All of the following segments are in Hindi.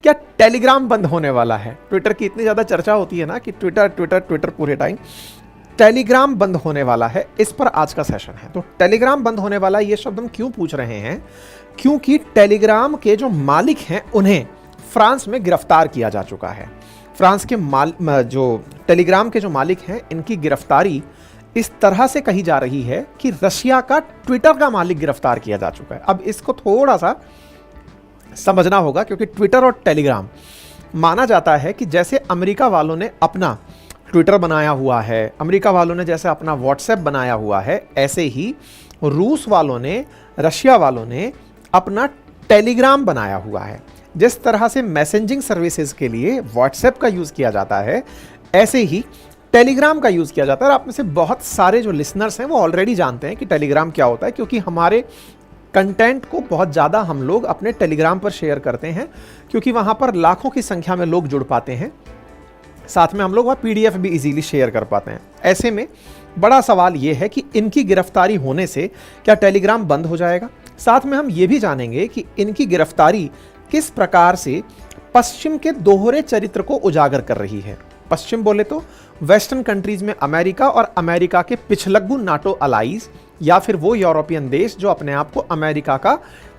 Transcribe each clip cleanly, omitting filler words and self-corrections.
क्या टेलीग्राम बंद होने वाला है? ट्विटर की इतनी ज़्यादा चर्चा होती है ना कि ट्विटर ट्विटर ट्विटर पूरे टाइम। टेलीग्राम बंद होने वाला है, इस पर आज का सेशन है। तो टेलीग्राम बंद होने वाला, ये शब्द हम क्यों पूछ रहे हैं? क्योंकि टेलीग्राम के जो मालिक हैं उन्हें फ्रांस में गिरफ्तार किया जा चुका है। फ्रांस के जो टेलीग्राम के जो मालिक हैं, इनकी गिरफ्तारी इस तरह से कही जा रही है कि रशिया का ट्विटर का मालिक गिरफ्तार किया जा चुका है। अब इसको थोड़ा सा समझना होगा, क्योंकि ट्विटर और टेलीग्राम माना जाता है कि जैसे अमेरिका वालों ने अपना ट्विटर बनाया हुआ है, अमेरिका वालों ने जैसे अपना व्हाट्सएप बनाया हुआ है, ऐसे ही रूस वालों ने, रशिया वालों ने अपना टेलीग्राम बनाया हुआ है। जिस तरह से मैसेजिंग सर्विसेज के लिए व्हाट्सएप का यूज़ किया जाता है, ऐसे ही टेलीग्राम का यूज़ किया जाता है। और आप में से बहुत सारे जो लिसनर्स हैं वो ऑलरेडी जानते हैं कि टेलीग्राम क्या होता है, क्योंकि हमारे कंटेंट को बहुत ज़्यादा हम लोग अपने टेलीग्राम पर शेयर करते हैं, क्योंकि वहाँ पर लाखों की संख्या में लोग जुड़ पाते हैं। साथ में हम लोग वहाँ PDF भी इजीली शेयर कर पाते हैं। ऐसे में बड़ा सवाल ये है कि इनकी गिरफ्तारी होने से क्या टेलीग्राम बंद हो जाएगा? साथ में हम ये भी जानेंगे कि इनकी गिरफ्तारी किस प्रकार से पश्चिम के दोहरे चरित्र को उजागर कर रही है। पश्चिम बोले तो वेस्टर्न कंट्रीज में अमेरिका और अमेरिका के पिछलग्गू नाटो अलाइज, या फिर वो यूरोपियन देश जो अपने आप को अमेरिका का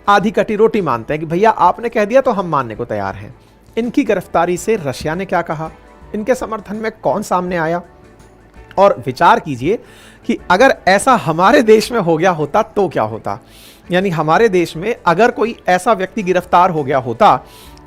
आधी कटी रोटी मानते हैं कि भैया आपने कह दिया तो हम मानने को तैयार हैं। इनकी गिरफ्तारी से रशिया ने क्या कहा, इनके समर्थन में कौन सामने आया? और विचार कीजिए कि अगर ऐसा हमारे देश में हो गया होता तो क्या होता। यानी हमारे देश में अगर कोई ऐसा व्यक्ति गिरफ्तार हो गया होता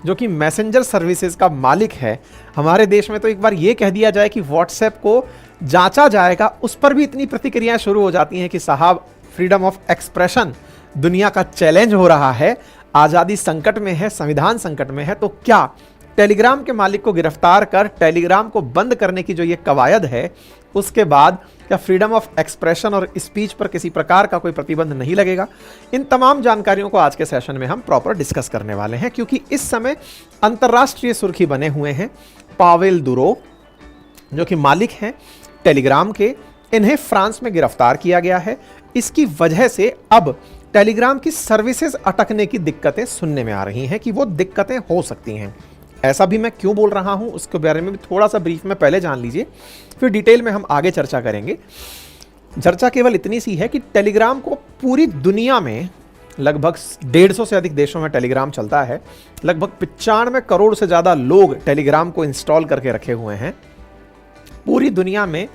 जो कि मैसेंजर सर्विसेज का मालिक है हमारे देश में, तो एक बार ये कह दिया जाए कि व्हाट्सएप को जांचा जाएगा, उस पर भी इतनी प्रतिक्रियाएं शुरू हो जाती हैं कि साहब फ्रीडम ऑफ एक्सप्रेशन दुनिया का चैलेंज हो रहा है, आज़ादी संकट में है, संविधान संकट में है। तो क्या टेलीग्राम के मालिक को गिरफ्तार कर टेलीग्राम को बंद करने की जो ये कवायद है, उसके बाद क्या फ्रीडम ऑफ एक्सप्रेशन और स्पीच पर किसी प्रकार का कोई प्रतिबंध नहीं लगेगा? इन तमाम जानकारियों को आज के सेशन में हम प्रॉपर डिस्कस करने वाले हैं, क्योंकि इस समय अंतर्राष्ट्रीय सुर्खी बने हुए हैं पावेल दुरोव, जो कि मालिक हैं टेलीग्राम के। इन्हें फ्रांस में गिरफ्तार किया गया है। इसकी वजह से अब टेलीग्राम की सर्विसेज अटकने की दिक्कतें सुनने में आ रही हैं कि वो दिक्कतें हो सकती हैं। ऐसा भी मैं क्यों बोल रहा हूं, उसके बारे में भी थोड़ा सा ब्रीफ में पहले जान लीजिए, फिर डिटेल में हम आगे चर्चा करेंगे। चर्चा केवल इतनी सी है कि टेलीग्राम को पूरी दुनिया में लगभग 150 से अधिक देशों में टेलीग्राम चलता है। लगभग 95 करोड़ से ज़्यादा लोग टेलीग्राम को इंस्टॉल करके रखे हुए हैं। पूरी दुनिया में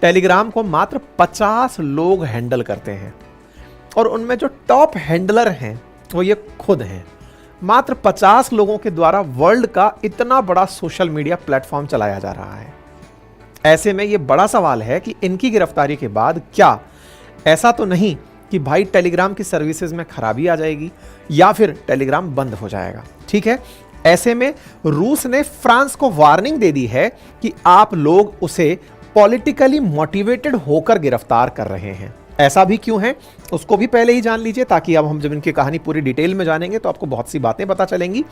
टेलीग्राम को मात्र 50 लोग हैंडल करते हैं, और उनमें जो टॉप हैंडलर हैं वो ये खुद हैं। मात्र 50 लोगों के द्वारा वर्ल्ड का इतना बड़ा सोशल मीडिया प्लेटफॉर्म चलाया जा रहा है। ऐसे में ये बड़ा सवाल है कि इनकी गिरफ्तारी के बाद क्या ऐसा तो नहीं कि भाई टेलीग्राम की सर्विसेज में खराबी आ जाएगी या फिर टेलीग्राम बंद हो जाएगा? ठीक है, ऐसे में रूस ने फ्रांस को वार्निंग दे दी है कि आप लोग उसे पॉलिटिकली मोटिवेटेड होकर गिरफ्तार कर रहे हैं। ऐसा भी क्यों है उसको भी पहले ही जान लीजिए, ताकि अब हम जब इनकी कहानी पूरी डिटेल में जानेंगे तो आपको बहुत सी बातें पता चलेंगी।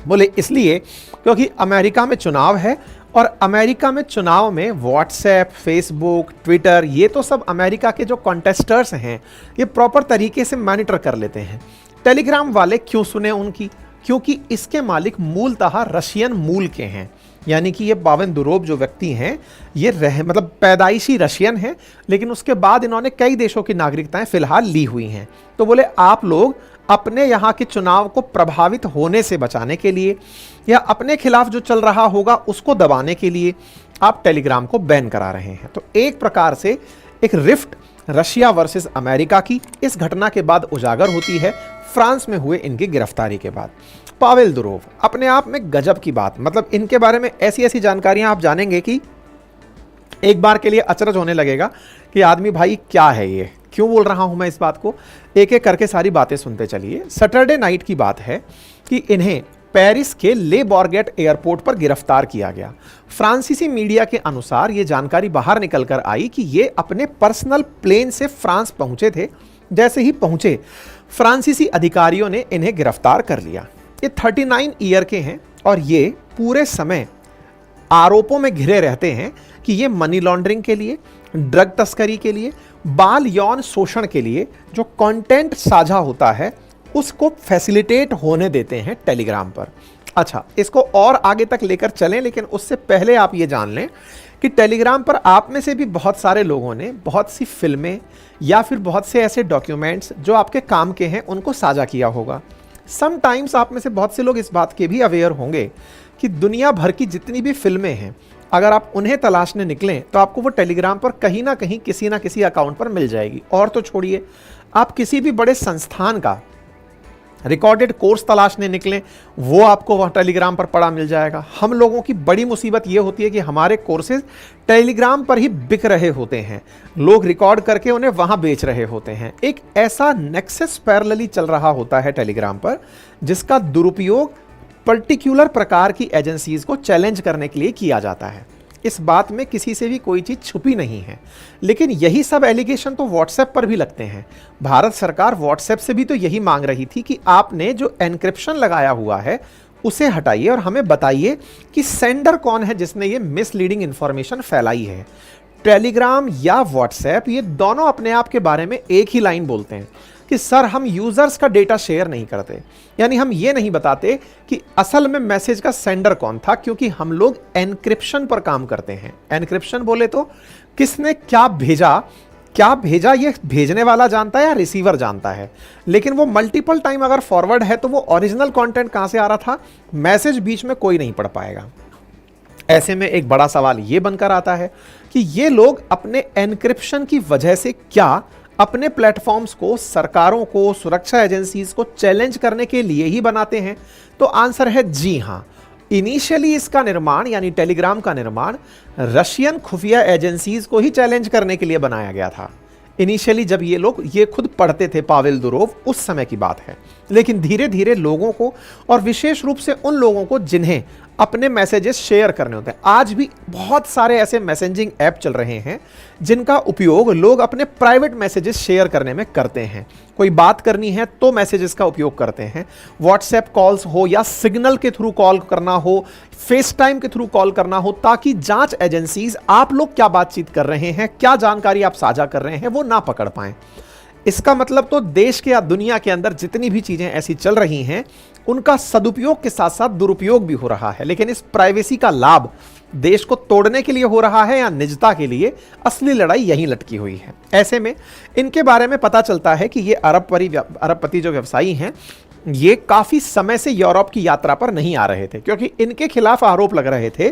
बोले इसलिए क्योंकि अमेरिका में चुनाव है, और अमेरिका में चुनाव में व्हाट्सएप, फेसबुक, ट्विटर, ये तो सब अमेरिका के जो कॉन्टेस्टर्स हैं ये प्रॉपर तरीके से मॉनिटर कर लेते हैं। टेलीग्राम वाले क्यों सुने उनकी? क्योंकि इसके मालिक मूलतः रशियन मूल के हैं। यानी कि ये पावेल दुरोव जो व्यक्ति हैं ये मतलब पैदाइशी रशियन हैं, लेकिन उसके बाद इन्होंने कई देशों की नागरिकताएं फिलहाल ली हुई हैं। तो बोले आप लोग अपने यहाँ के चुनाव को प्रभावित होने से बचाने के लिए या अपने खिलाफ जो चल रहा होगा उसको दबाने के लिए आप टेलीग्राम को बैन करा रहे हैं। तो एक प्रकार से एक रिफ्ट रशिया वर्सेस अमेरिका की इस घटना के बाद उजागर होती है, फ्रांस में हुए इनकी गिरफ्तारी के बाद। पावेल दुरोव अपने आप में गजब की बात, मतलब इनके बारे में ऐसी ऐसी जानकारियां आप जानेंगे कि एक बार के लिए अचरज होने लगेगा कि आदमी भाई क्या है ये, क्यों बोल रहा हूं मैं इस बात को। एक एक करके सारी बातें सुनते चलिए। सैटरडे नाइट की बात है कि इन्हें पेरिस के ले बोर्गेट एयरपोर्ट पर गिरफ्तार किया गया। फ्रांसीसी मीडिया के अनुसार ये जानकारी बाहर निकल कर आई कि ये अपने पर्सनल प्लेन से फ्रांस पहुंचे थे। जैसे ही पहुंचे फ्रांसीसी अधिकारियों ने इन्हें गिरफ्तार कर लिया। ये 39 ईयर के हैं और ये पूरे समय आरोपों में घिरे रहते हैं कि ये मनी लॉन्ड्रिंग के लिए, ड्रग तस्करी के लिए, बाल यौन शोषण के लिए जो कंटेंट साझा होता है उसको फैसिलिटेट होने देते हैं टेलीग्राम पर। अच्छा, इसको और आगे तक लेकर चलें, लेकिन उससे पहले आप ये जान लें कि टेलीग्राम पर आप में से भी बहुत सारे लोगों ने बहुत सी फिल्में या फिर बहुत से ऐसे डॉक्यूमेंट्स जो आपके काम के हैं उनको साझा किया होगा। समटाइम्स आप में से बहुत से लोग इस बात के भी अवेयर होंगे कि दुनिया भर की जितनी भी फिल्में हैं, अगर आप उन्हें तलाशने निकलें तो आपको वो टेलीग्राम पर कहीं ना कहीं किसी ना किसी अकाउंट पर मिल जाएगी। और तो छोड़िए, आप किसी भी बड़े संस्थान का रिकॉर्डेड कोर्स तलाशने निकलें, वो आपको वह टेलीग्राम पर पड़ा मिल जाएगा। हम लोगों की बड़ी मुसीबत ये होती है कि हमारे कोर्सेज टेलीग्राम पर ही बिक रहे होते हैं, लोग रिकॉर्ड करके उन्हें वहां बेच रहे होते हैं। एक ऐसा नेक्सस पैरेलली चल रहा होता है टेलीग्राम पर, जिसका दुरुपयोग पर्टिकुलर प्रकार की एजेंसीज को चैलेंज करने के लिए किया जाता है। इस बात में किसी से भी कोई चीज़ छुपी नहीं है, लेकिन यही सब एलिगेशन तो व्हाट्सएप पर भी लगते हैं। भारत सरकार व्हाट्सएप से भी तो यही मांग रही थी कि आपने जो एन्क्रिप्शन लगाया हुआ है उसे हटाइए और हमें बताइए कि सेंडर कौन है जिसने ये मिसलीडिंग इंफॉर्मेशन फैलाई है। टेलीग्राम या व्हाट्सएप ये दोनों अपने आप के बारे में एक ही लाइन बोलते हैं कि सर हम यूजर्स का डेटा शेयर नहीं करते, यानी हम ये नहीं बताते कि असल में मैसेज का सेंडर कौन था, क्योंकि हम लोग एनक्रिप्शन पर काम करते हैं। एनक्रिप्शन बोले तो किसने क्या भेजा ये भेजने वाला जानता है या रिसीवर जानता है, लेकिन वो मल्टीपल टाइम अगर फॉरवर्ड है तो वो ओरिजिनल कंटेंट कहां से आ रहा था, मैसेज बीच में कोई नहीं पढ़ पाएगा। ऐसे में एक बड़ा सवाल ये बनकर आता है कि ये लोग अपने एनक्रिप्शन की वजह से क्या अपने प्लेटफॉर्म्स को, सरकारों को, सुरक्षा एजेंसीज को चैलेंज करने के लिए ही बनाते हैं? तो आंसर है जी हां। इनिशियली इसका निर्माण यानी टेलीग्राम का निर्माण रशियन खुफिया एजेंसीज को ही चैलेंज करने के लिए बनाया गया था। इनिशियली जब ये लोग ये खुद पढ़ते थे, पावेल दुरोव, उस समय की बात है। लेकिन धीरे धीरे लोगों को, और विशेष रूप से उन लोगों को जिन्हें अपने मैसेजेस शेयर करने होते हैं, आज भी बहुत सारे ऐसे मैसेजिंग ऐप चल रहे हैं जिनका उपयोग लोग अपने प्राइवेट मैसेजेस शेयर करने में करते हैं। कोई बात करनी है तो मैसेजेस का उपयोग करते हैं। व्हाट्सएप कॉल्स हो या सिग्नल के थ्रू कॉल करना हो, फेस टाइम के थ्रू कॉल करना हो, ताकि जांच एजेंसीज आप लोग क्या बातचीत कर रहे हैं, क्या जानकारी आप साझा कर रहे हैं, वो ना पकड़ पाएं। इसका मतलब तो देश के या दुनिया के अंदर जितनी भी चीजें ऐसी चल रही हैं उनका सदुपयोग के साथ साथ दुरुपयोग भी हो रहा है। लेकिन इस प्राइवेसी का लाभ देश को तोड़ने के लिए हो रहा है या निजता के लिए, असली लड़ाई यहीं लटकी हुई है। ऐसे में इनके बारे में पता चलता है कि ये अरबपति जो व्यवसायी हैं, ये काफी समय से यूरोप की यात्रा पर नहीं आ रहे थे, क्योंकि इनके खिलाफ आरोप लग रहे थे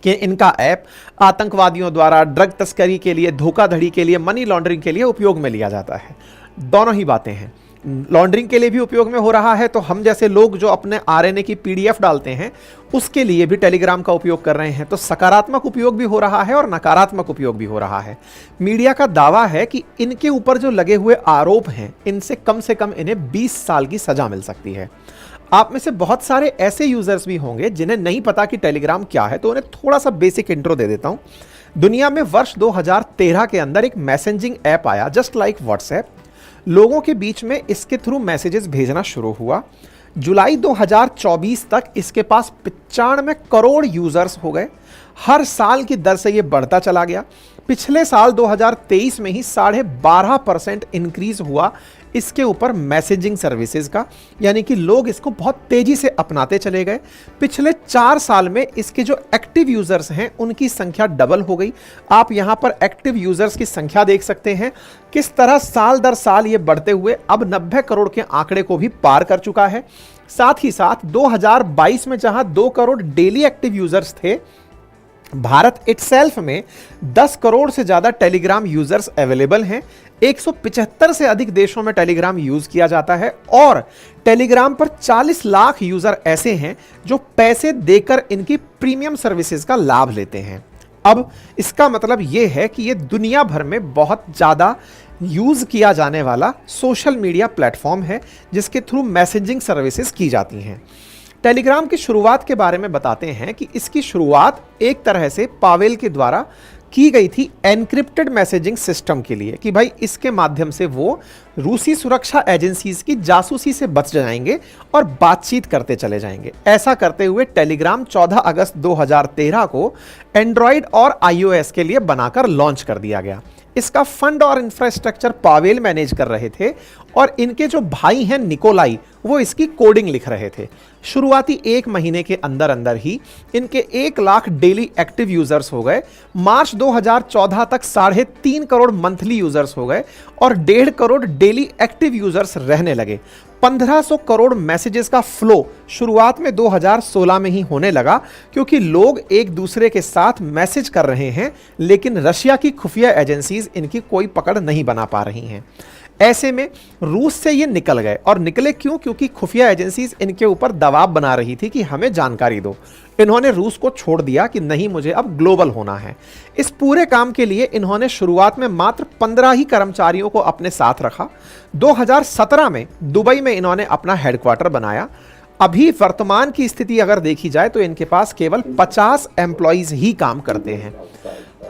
कि इनका ऐप आतंकवादियों द्वारा ड्रग तस्करी के लिए, धोखाधड़ी के लिए, मनी लॉन्ड्रिंग के लिए उपयोग में लिया जाता है। दोनों ही बातें हैं। लॉन्ड्रिंग के लिए भी उपयोग में हो रहा है, तो हम जैसे लोग जो अपने आरएनए की पीडीएफ डालते हैं उसके लिए भी टेलीग्राम का उपयोग कर रहे हैं। तो सकारात्मक उपयोग भी हो रहा है और नकारात्मक उपयोग भी हो रहा है। मीडिया का दावा है कि इनके ऊपर जो लगे हुए आरोप हैं, इनसे कम इन्हें 20 साल की सजा मिल सकती है। आप में से बहुत सारे ऐसे यूजर्स भी होंगे जिन्हें नहीं पता कि टेलीग्राम क्या है, तो उन्हें थोड़ा सा बेसिक इंट्रो दे देता हूं। दुनिया में वर्ष 2013 के अंदर एक मैसेजिंग ऐप आया, जस्ट लाइक व्हाट्सएप। लोगों के बीच में इसके थ्रू मैसेजेस भेजना शुरू हुआ। जुलाई 2024 तक इसके पास 95 करोड़ यूजर्स हो गए। हर साल की दर से ये बढ़ता चला गया। पिछले साल 2023 में ही 12.5% इंक्रीज हुआ इसके ऊपर मैसेजिंग सर्विसेज का, यानी कि लोग इसको बहुत तेजी से अपनाते चले गए। पिछले 4 साल में इसके जो एक्टिव यूजर्स हैं उनकी संख्या डबल हो गई। आप यहां पर एक्टिव यूजर्स की संख्या देख सकते हैं किस तरह साल दर साल ये बढ़ते हुए अब 90 करोड़ के आंकड़े को भी पार कर चुका है। साथ ही साथ 2022 में जहां 2 करोड़ डेली एक्टिव यूजर्स थे, भारत इटसेल्फ में 10 करोड़ से ज्यादा टेलीग्राम यूजर्स अवेलेबल हैं। 175 से अधिक देशों में टेलीग्राम यूज किया जाता है और टेलीग्राम पर 40 लाख यूजर ऐसे हैं जो पैसे देकर इनकी प्रीमियम सर्विसेज का लाभ लेते हैं। अब इसका मतलब यह है कि यह दुनिया भर में बहुत ज्यादा यूज किया जाने वाला सोशल मीडिया प्लेटफॉर्म है जिसके थ्रू मैसेजिंग सर्विसेज की जाती हैं। टेलीग्राम की शुरुआत के बारे में बताते हैं कि इसकी शुरुआत एक तरह से पावेल के द्वारा की गई थी एनक्रिप्टेड मैसेजिंग सिस्टम के लिए, कि भाई इसके माध्यम से वो रूसी सुरक्षा एजेंसीज की जासूसी से बच जाएंगे और बातचीत करते चले जाएंगे। ऐसा करते हुए टेलीग्राम 14 अगस्त 2013 को एंड्रॉयड और iOS के लिए बनाकर लॉन्च कर दिया गया। इसका फंड और इंफ्रास्ट्रक्चर पावेल मैनेज कर रहे थे और इनके जो भाई हैं निकोलाई वो इसकी कोडिंग लिख रहे थे। शुरुआती 1 महीने के अंदर अंदर ही इनके 1 लाख डेली एक्टिव यूजर्स हो गए। मार्च 2014 तक 3.5 करोड़ मंथली यूजर्स हो गए और 1.5 करोड़ डेली एक्टिव यूजर्स रहने लगे। 1500 करोड़ मैसेजेस का फ्लो शुरुआत में 2016 में ही होने लगा, क्योंकि लोग एक दूसरे के साथ मैसेज कर रहे हैं, लेकिन रशिया की खुफिया एजेंसीज इनकी कोई पकड़ नहीं बना पा रही हैं। ऐसे में रूस से ये निकल गए, और निकले क्यों? क्योंकि खुफिया एजेंसीज इनके ऊपर दबाव बना रही थी कि हमें जानकारी दो। इन्होंने रूस को छोड़ दिया कि नहीं, मुझे अब ग्लोबल होना है। इस पूरे काम के लिए इन्होंने शुरुआत में मात्र 15 ही कर्मचारियों को अपने साथ रखा। 2017 में दुबई में इन्होंने अपना हेडक्वार्टर बनाया। अभी वर्तमान की स्थिति अगर देखी जाए तो इनके पास केवल 50 एम्प्लॉइज ही काम करते हैं।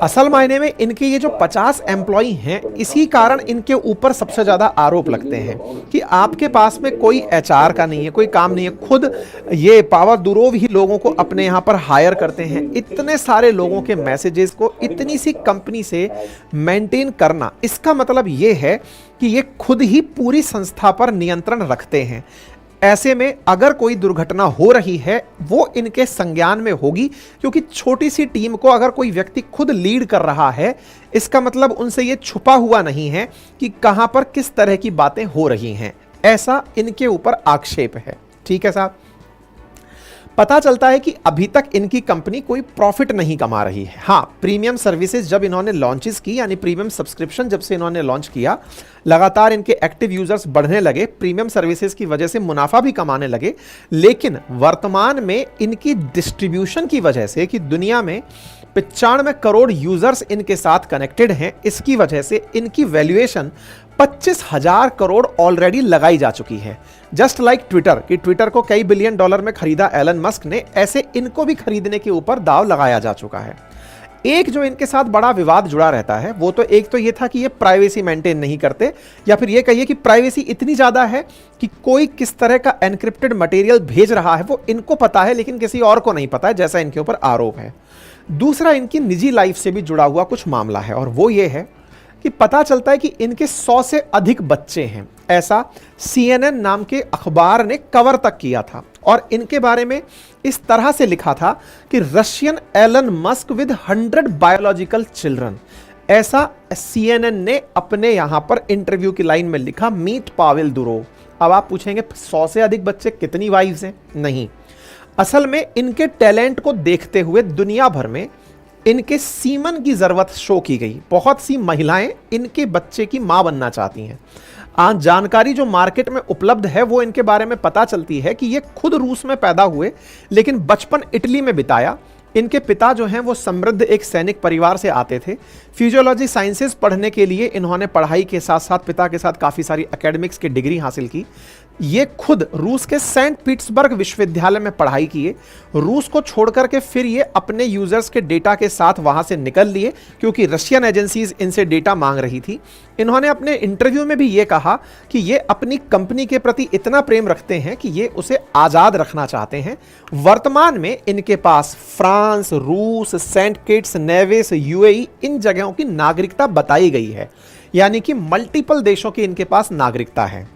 असल मायने में इनके ये जो 50 एम्प्लॉई हैं, इसी कारण इनके ऊपर सबसे ज्यादा आरोप लगते हैं कि आपके पास में कोई एचआर का नहीं है, कोई काम नहीं है। खुद ये पावेल दुरोव ही लोगों को अपने यहाँ पर हायर करते हैं। इतने सारे लोगों के मैसेजेस को इतनी सी कंपनी से मेंटेन करना, इसका मतलब ये है कि ये खुद ही पूरी संस्था पर नियंत्रण रखते हैं। ऐसे में अगर कोई दुर्घटना हो रही है वो इनके संज्ञान में होगी, क्योंकि छोटी सी टीम को अगर कोई व्यक्ति खुद लीड कर रहा है, इसका मतलब उनसे ये छुपा हुआ नहीं है कि कहां पर किस तरह की बातें हो रही हैं। ऐसा इनके ऊपर आक्षेप है। ठीक है साहब। पता चलता है कि अभी तक इनकी कंपनी कोई प्रॉफिट नहीं कमा रही है। हाँ, प्रीमियम सर्विसेज जब इन्होंने लॉन्चेस की, यानी प्रीमियम सब्सक्रिप्शन जब से इन्होंने लॉन्च किया, लगातार इनके एक्टिव यूजर्स बढ़ने लगे, प्रीमियम सर्विसेज की वजह से मुनाफा भी कमाने लगे। लेकिन वर्तमान में इनकी डिस्ट्रीब्यूशन की वजह से कि दुनिया में 95 करोड़ यूजर्स इनके साथ कनेक्टेड हैं, इसकी वजह से इनकी वैल्यूएशन 25,000 करोड़ ऑलरेडी लगाई जा चुकी है। जस्ट लाइक ट्विटर, कि ट्विटर को कई बिलियन डॉलर में खरीदा एलन मस्क ने, ऐसे इनको भी खरीदने के ऊपर दाव लगाया जा चुका है। एक जो इनके साथ बड़ा विवाद जुड़ा रहता है वो तो एक तो ये था कि ये प्राइवेसी मेंटेन नहीं करते, या फिर ये कहिए कि प्राइवेसी इतनी ज्यादा है कि कोई किस तरह का एनक्रिप्टेड मटेरियल भेज रहा है वो इनको पता है, लेकिन किसी और को नहीं पता है, जैसा इनके ऊपर आरोप है। दूसरा, इनकी निजी लाइफ से भी जुड़ा हुआ कुछ मामला है, और वो ये है कि पता चलता है कि इनके 100 से अधिक बच्चे हैं। ऐसा CNN नाम के अखबार ने कवर तक किया था, और इनके बारे में इस तरह से लिखा था कि Russian Elon Musk with 100 biological children. ऐसा CNN ने अपने यहां पर इंटरव्यू की लाइन में लिखा, मीट पावेल दुरोव। अब आप पूछेंगे 100 से अधिक बच्चे, कितनी वाइफ्स हैं? नहीं, असल में इनके टैलेंट को देखते हुए दुनिया भर में इनके सीमन की जरूरत शो की गई। बहुत सी महिलाएं इनके बच्चे की मां बनना चाहती हैं। आज जानकारी जो मार्केट में उपलब्ध है वो इनके बारे में पता चलती है कि ये खुद रूस में पैदा हुए, लेकिन बचपन इटली में बिताया। इनके पिता जो हैं वो समृद्ध एक सैनिक परिवार से आते थे। फिजियोलॉजी साइंसेस पढ़ने के लिए इन्होंने पढ़ाई के साथ साथ पिता के साथ काफ़ी सारी एकेडमिक्स की डिग्री हासिल की। ये खुद रूस के सेंट पीटर्सबर्ग विश्वविद्यालय में पढ़ाई किए। रूस को छोड़कर के फिर ये अपने यूजर्स के डेटा के साथ वहां से निकल लिए, क्योंकि रशियन एजेंसीज इनसे डेटा मांग रही थी। इन्होंने अपने इंटरव्यू में भी ये कहा कि ये अपनी कंपनी के प्रति इतना प्रेम रखते हैं कि ये उसे आज़ाद रखना चाहते हैं। वर्तमान में इनके पास फ्रांस, रूस, सेंट किट्स, नेविस, UAE इन जगहों की नागरिकता बताई गई है, यानी कि मल्टीपल देशों की इनके पास नागरिकता है।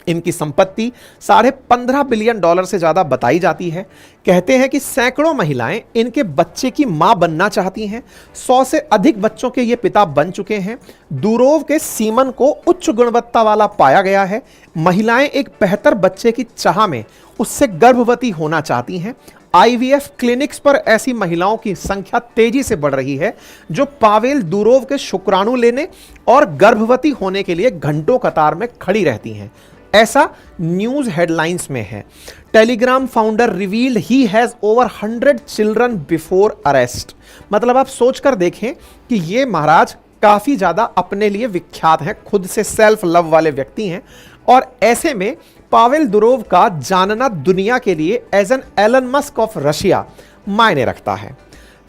इनकी संपत्ति $15.5 बिलियन से ज्यादा बताई जाती है। कहते हैं कि सैकड़ों महिलाएं इनके बच्चे की मां बनना चाहती हैं। 100 से अधिक बच्चों के ये पिता बन चुके हैं। दुरोव के सीमन को उच्च गुणवत्ता वाला पाया गया है। महिलाएं एक बेहतर बच्चे की चाह में उससे गर्भवती होना चाहती हैं। IVF क्लिनिक्स पर ऐसी महिलाओं की संख्या तेजी से बढ़ रही है जो पावेल दुरोव के शुक्राणु लेने और गर्भवती होने के लिए घंटों कतार में खड़ी रहती हैं। ऐसा न्यूज हेडलाइंस में है। Telegram founder revealed he has over 100 children before arrest. मतलब आप सोचकर देखें कि ये महाराज काफी ज्यादा अपने लिए विख्यात हैं, खुद से सेल्फ लव वाले व्यक्ति हैं, और ऐसे में पावेल दुरोव का जानना दुनिया के लिए as an Elon Musk of Russia मायने रखता है।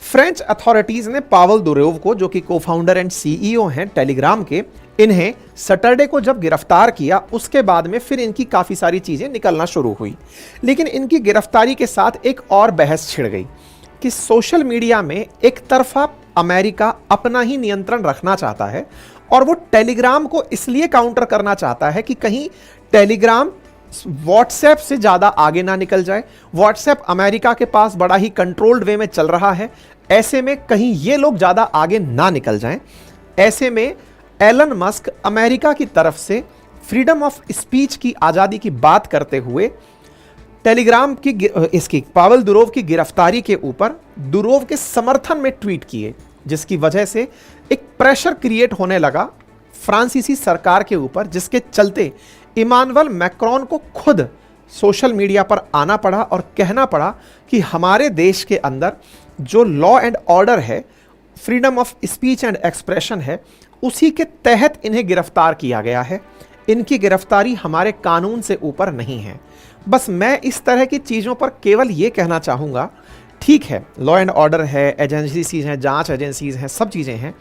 फ्रेंच अथॉरिटीज ने पावेल दुरोव को, जो कि को-फाउंडर एंड CEO हैं टेलीग्राम के, इन्हें सैटरडे को जब गिरफ्तार किया, उसके बाद में फिर इनकी काफ़ी सारी चीज़ें निकलना शुरू हुई। लेकिन इनकी गिरफ्तारी के साथ एक और बहस छिड़ गई कि सोशल मीडिया में एक तरफा अमेरिका अपना ही नियंत्रण रखना चाहता है और वो टेलीग्राम को इसलिए काउंटर करना चाहता है कि कहीं टेलीग्राम व्हाट्सएप से ज़्यादा आगे ना निकल जाए। व्हाट्सएप अमेरिका के पास बड़ा ही कंट्रोल्ड वे में चल रहा है, ऐसे में कहीं ये लोग ज़्यादा आगे ना निकल जाएं। ऐसे में एलन मस्क अमेरिका की तरफ से फ्रीडम ऑफ स्पीच की आज़ादी की बात करते हुए टेलीग्राम की इसकी पावेल दुरोव की गिरफ्तारी के ऊपर दुरोव के समर्थन में ट्वीट किए, जिसकी वजह से एक प्रेशर क्रिएट होने लगा फ्रांसीसी सरकार के ऊपर, जिसके चलते इमानुएल मैक्रोन को खुद सोशल मीडिया पर आना पड़ा और कहना पड़ा कि हमारे देश के अंदर जो लॉ एंड ऑर्डर है, freedom of speech and expression है, उसी के तहत इन्हें गिरफ्तार किया गया है। इनकी गिरफ्तारी हमारे कानून से ऊपर नहीं है। बस मैं इस तरह की चीज़ों पर केवल ये कहना चाहूँगा, ठीक है, लॉ एंड ऑर्डर है, एजेंसीज हैं, जांच एजेंसीज हैं, सब चीज़ें हैं।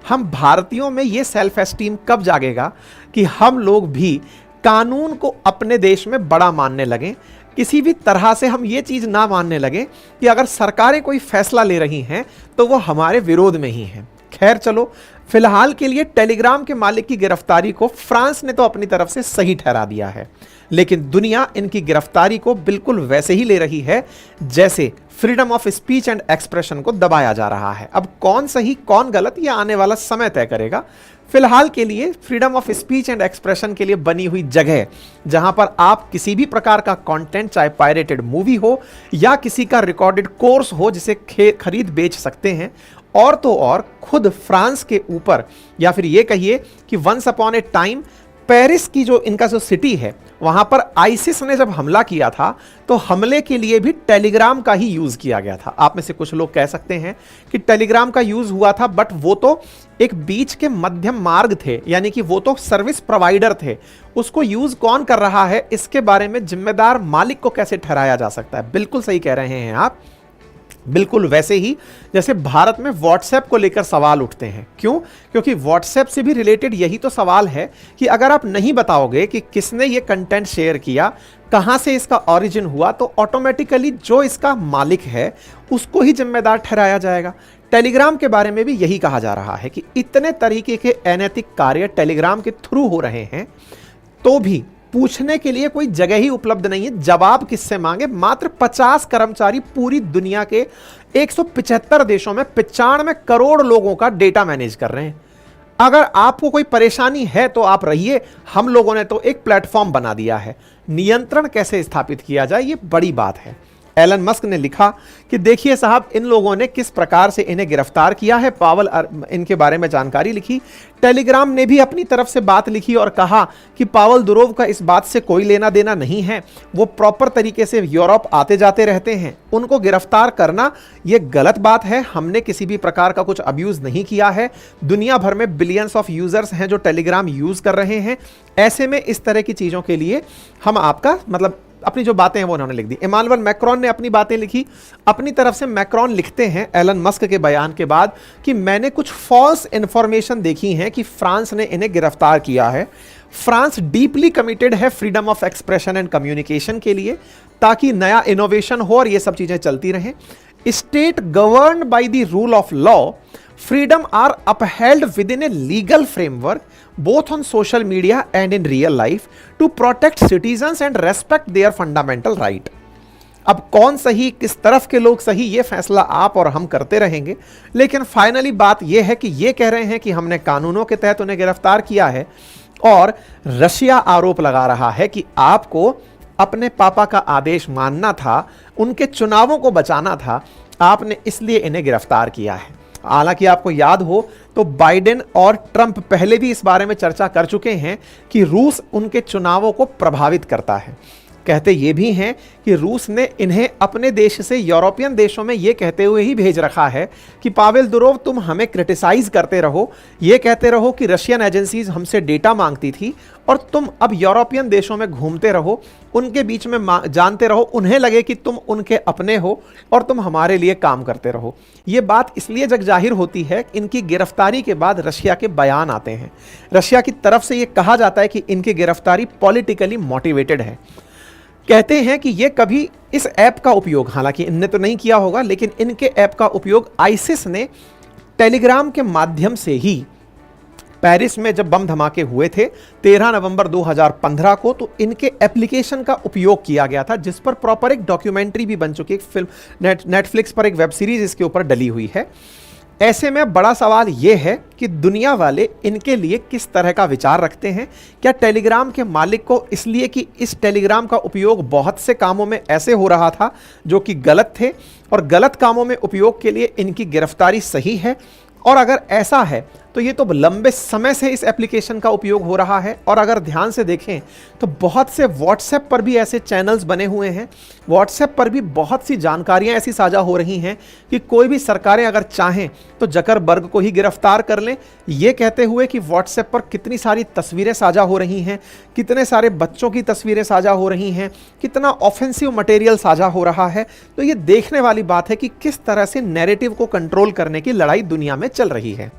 हम भारतीयों में ये सेल्फ एस्टीम कब जागेगा कि हम लोग भी कानून को अपने देश में बड़ा मानने लगें, किसी भी तरह से हम ये चीज़ ना मानने लगे कि अगर सरकारें कोई फैसला ले रही हैं तो वो हमारे विरोध में ही है। खैर चलो, फिलहाल के लिए टेलीग्राम के मालिक की गिरफ्तारी को फ्रांस ने तो अपनी तरफ से सही ठहरा दिया है, लेकिन दुनिया इनकी गिरफ्तारी को बिल्कुल वैसे ही ले रही है जैसे freedom of speech and expression को दबाया जा रहा है। अब कौन सही कौन गलत, यह आने वाला समय तय करेगा। फिलहाल के लिए freedom of speech and expression के लिए बनी हुई जगह, जहां पर आप किसी भी प्रकार का कंटेंट, चाहे पायरेटेड मूवी हो या किसी का रिकॉर्डेड कोर्स हो, जिसे खरीद बेच सकते हैं, और तो और खुद फ्रांस के ऊपर, या फिर ये कहिए कि once upon a time Paris की जो इनका जो सिटी है, वहां पर आईसिस ने जब हमला किया था तो हमले के लिए भी टेलीग्राम का ही यूज किया गया था। आप में से कुछ लोग कह सकते हैं कि टेलीग्राम का यूज हुआ था, बट वो तो एक बीच के मध्यम मार्ग थे, यानी कि वो तो सर्विस प्रोवाइडर थे। उसको यूज कौन कर रहा है, इसके बारे में जिम्मेदार मालिक को कैसे ठहराया जा सकता है। बिल्कुल सही कह रहे हैं आप, बिल्कुल वैसे ही जैसे भारत में व्हाट्सएप को लेकर सवाल उठते हैं। क्यों? क्योंकि व्हाट्सएप से भी रिलेटेड यही तो सवाल है कि अगर आप नहीं बताओगे कि किसने ये कंटेंट शेयर किया, कहां से इसका ओरिजिन हुआ, तो ऑटोमेटिकली जो इसका मालिक है उसको ही जिम्मेदार ठहराया जाएगा। टेलीग्राम के बारे में भी यही कहा जा रहा है कि इतने तरीके के अनैतिक कार्य टेलीग्राम के थ्रू हो रहे हैं, तो भी पूछने के लिए कोई जगह ही उपलब्ध नहीं है। जवाब किससे मांगे? मात्र 50 कर्मचारी पूरी दुनिया के 175 देशों में 95 करोड़ लोगों का डेटा मैनेज कर रहे हैं। अगर आपको कोई परेशानी है तो आप रहिए, हम लोगों ने तो एक प्लेटफॉर्म बना दिया है। नियंत्रण कैसे स्थापित किया जाए, ये बड़ी बात है। एलन मस्क ने लिखा कि देखिए साहब, इन लोगों ने किस प्रकार से इन्हें गिरफ्तार किया है। पावेल इनके बारे में जानकारी लिखी। टेलीग्राम ने भी अपनी तरफ से बात लिखी और कहा कि पावेल दुरोव का इस बात से कोई लेना देना नहीं है, वो प्रॉपर तरीके से यूरोप आते जाते रहते हैं। उनको गिरफ्तार करना ये गलत बात है। हमने किसी भी प्रकार का कुछ अब्यूज नहीं किया है। दुनिया भर में बिलियंस ऑफ यूजर्स हैं जो टेलीग्राम यूज कर रहे हैं। ऐसे में इस तरह की चीजों के लिए हम आपका मतलब अपनी जो बातें हैं वो उन्होंने लिख दी। इमानुएल मैक्रोन ने अपनी बातें लिखी। अपनी तरफ से मैक्रोन लिखते हैं एलन मस्क के बयान के बाद कि मैंने कुछ फॉल्स इंफॉर्मेशन देखी हैं कि फ्रांस ने इन्हें गिरफ्तार किया है। फ्रांस डीपली कमिटेड है freedom of expression and communication के लिए, ताकि नया इनोवेशन हो और ये सब चीजें चलती रहें। State governed by the rule of law, freedom are upheld within a legal framework both on social media and in real life to protect citizens and respect their fundamental right। अब कौन सही, किस तरफ के लोग सही, ये फैसला आप और हम करते रहेंगे, लेकिन फाइनली बात यह है कि ये कह रहे हैं कि हमने कानूनों के तहत उन्हें गिरफ्तार किया है, और रशिया आरोप लगा रहा है कि आपको अपने पापा का आदेश मानना था, उनके चुनावों को बचाना था, आपने इसलिए इन्हें गिरफ्तार किया है। हालांकि आपको याद हो तो बाइडेन और ट्रंप पहले भी इस बारे में चर्चा कर चुके हैं कि रूस उनके चुनावों को प्रभावित करता है। कहते ये भी हैं कि रूस ने इन्हें अपने देश से यूरोपियन देशों में ये कहते हुए ही भेज रखा है कि पावेल दुरोव, तुम हमें क्रिटिसाइज करते रहो, ये कहते रहो कि रशियन एजेंसीज हमसे डेटा मांगती थी, और तुम अब यूरोपियन देशों में घूमते रहो, उनके बीच में जानते रहो, उन्हें लगे कि तुम उनके अपने हो और तुम हमारे लिए काम करते रहो। ये बात इसलिए जग जाहिर होती है, इनकी गिरफ्तारी के बाद रशिया के बयान आते हैं। रशिया की तरफ से ये कहा जाता है कि इनकी गिरफ्तारी पॉलिटिकली मोटिवेटेड है। कहते हैं कि ये कभी इस ऐप का उपयोग, हालांकि इनने तो नहीं किया होगा, लेकिन इनके ऐप का उपयोग आईसिस ने टेलीग्राम के माध्यम से ही पेरिस में जब बम धमाके हुए थे 13 नवंबर 2015 को, तो इनके एप्लीकेशन का उपयोग किया गया था, जिस पर प्रॉपर एक डॉक्यूमेंट्री भी बन चुकी है, एक फिल्म नेटफ्लिक्स पर एक वेब सीरीज इसके ऊपर डली हुई है। ऐसे में बड़ा सवाल यह है कि दुनिया वाले इनके लिए किस तरह का विचार रखते हैं। क्या टेलीग्राम के मालिक को इसलिए कि इस टेलीग्राम का उपयोग बहुत से कामों में ऐसे हो रहा था जो कि गलत थे, और गलत कामों में उपयोग के लिए इनकी गिरफ्तारी सही है? और अगर ऐसा है तो ये तो लंबे समय से इस एप्लीकेशन का उपयोग हो रहा है, और अगर ध्यान से देखें तो बहुत से व्हाट्सएप पर भी ऐसे चैनल्स बने हुए हैं, व्हाट्सएप पर भी बहुत सी जानकारियां ऐसी साझा हो रही हैं कि कोई भी सरकारें अगर चाहें तो जकरबर्ग को ही गिरफ्तार कर लें, ये कहते हुए कि व्हाट्सएप पर कितनी सारी तस्वीरें साझा हो रही हैं, कितने सारे बच्चों की तस्वीरें साझा हो रही हैं, कितना ऑफेंसिव मटेरियल साझा हो रहा है। तो ये देखने वाली बात है कि किस तरह से नैरेटिव को कंट्रोल करने की लड़ाई दुनिया में चल रही है।